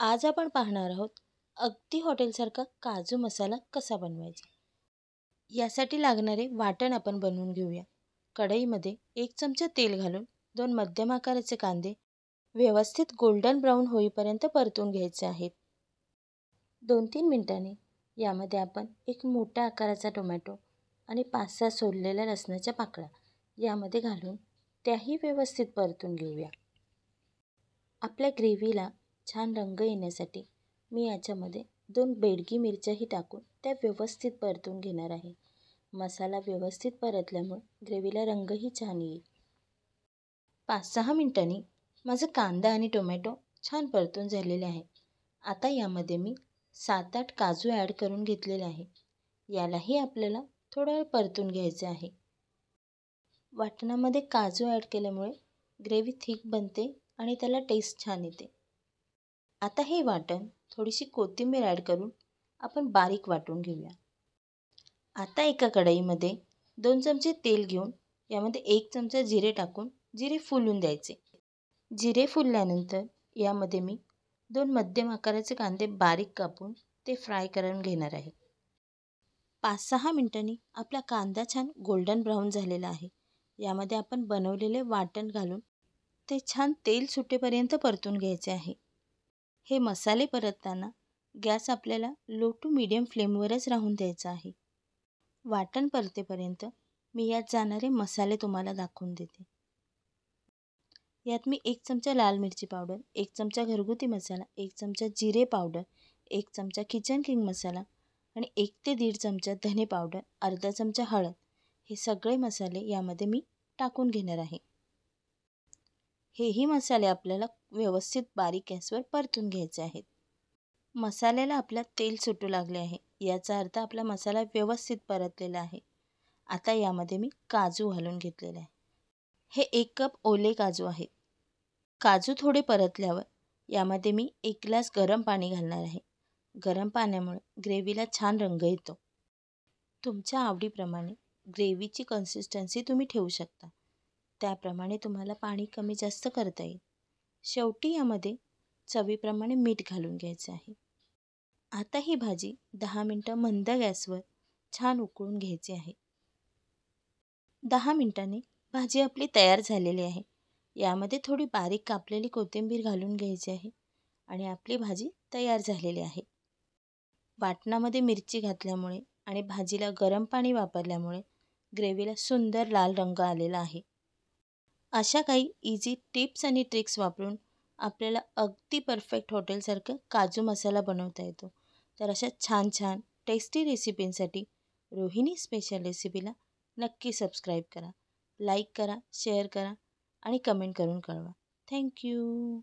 आज आपण पाहणार आहोत अगदी हॉटेलसारखा काजू मसाला कसा बनवायचा. यासाठी लागणारे वाटण आपण बनवून घेऊया. कढईमध्ये 1 चमचा तेल घालून 2 मध्यम आकाराचे कांदे व्यवस्थित गोल्डन ब्राऊन होईपर्यंत परतून घ्यायचे आहेत. 2-3 मिनिटांनी यामध्ये आपण एक मोठ्या आकाराचा टोमॅटो आणि 5-6 सोललेल्या लसणाच्या पाकळ्या यामध्ये घालून त्याही व्यवस्थित परतून घेऊया. आपल्या ग्रेव्हीला छान रंग येण्यासाठी मी याच्यामध्ये 2 बेडगी मिरच्याही टाकून त्या व्यवस्थित परतून घेणार आहे. मसाला व्यवस्थित परतल्यामुळे ग्रेव्हीला रंगही छान येईल. 5-6 मिनिटांनी माझं कांदा आणि टोमॅटो छान परतून झालेले आहे. आता यामध्ये मी 7-8 काजू ॲड करून घेतलेले आहे. यालाही आपल्याला थोडा वेळ परतून घ्यायचे आहे. वाटणामध्ये काजू ॲड केल्यामुळे ग्रेव्ही थिक बनते आणि त्याला टेस्ट छान येते. आता हे वाटण थोडीशी कोथिंबीर ॲड करून आपण बारीक वाटून घेऊया. आता एका कढईमध्ये 2 चमचे तेल घेऊन यामध्ये 1 चमचा जिरे टाकून जिरे फुलून द्यायचे. जिरे फुलल्यानंतर यामध्ये मी 2 मध्यम आकाराचे कांदे बारीक कापून ते फ्राय करून घेणार आहे. 5-6 मिनिटांनी आपला कांदा छान गोल्डन ब्राऊन झालेला आहे. यामध्ये आपण बनवलेले वाटण घालून ते छान तेल सुटेपर्यंत परतून घ्यायचे आहे. हे मसाले परतताना गॅस आपल्याला लो टू मीडियम फ्लेमवरच राहून द्यायचा आहे. वाटण परतेपर्यंत मी यात जाणारे मसाले तुम्हाला दाखवून देते. यात मी 1 चमचा लाल मिरची पावडर, 1 चमचा घरगुती मसाला, 1 चमचा जिरे पावडर, 1 चमचा किचन किंग मसाला आणि 1 ते 1.5 चमचा धने पावडर, अर्धा चमचा हळद हे सगळे मसाले यामध्ये मी टाकून घेणार आहे. हेही मसाले आपल्याला व्यवस्थित बारीक गॅसवर परतून घ्यायचे आहेत. मसाल्याला आपला तेल सुटू लागले आहे. याचा अर्थ आपला मसाला व्यवस्थित परतलेला आहे. आता यामध्ये मी काजू घालून घेतलेले आहे. हे 1 कप ओले काजू आहेत. काजू थोडे परतल्यावर यामध्ये मी 1 ग्लास गरम पाणी घालणार आहे. गरम पाण्यामुळे ग्रेव्हीला छान रंग येतो. तुमच्या आवडीप्रमाणे ग्रेव्हीची कन्सिस्टन्सी तुम्ही ठेवू शकता. त्याप्रमाणे तुम्हाला पाणी कमी जास्त करता येईल. शेवटी यामध्ये चवीप्रमाणे मीठ घालून घ्यायचं आहे. आता ही भाजी 10 मिनिटं मंद गॅसवर छान उकळून घ्यायची आहे. 10 मिनिटांनी भाजी आपली तयार झालेली आहे. यामध्ये थोडी बारीक कापलेली कोथिंबीर घालून घ्यायची आहे आणि आपली भाजी तयार झालेली आहे. वाटणामध्ये मिरची घातल्यामुळे आणि भाजीला गरम पाणी वापरल्यामुळे ग्रेव्हीला सुंदर लाल रंग आलेला आहे. अशा काही इझी टिप्स आणि ट्रिक्स वापरून आपल्याला अगदी परफेक्ट हॉटेलसारखं काजू मसाला बनवता येतो. तर अशा छान छान टेस्टी रेसिपींसाठी रोहिणी स्पेशल रेसिपीला नक्की सबस्क्राईब करा, लाईक करा, शेअर करा आणि कमेंट करून कळवा. थँक्यू.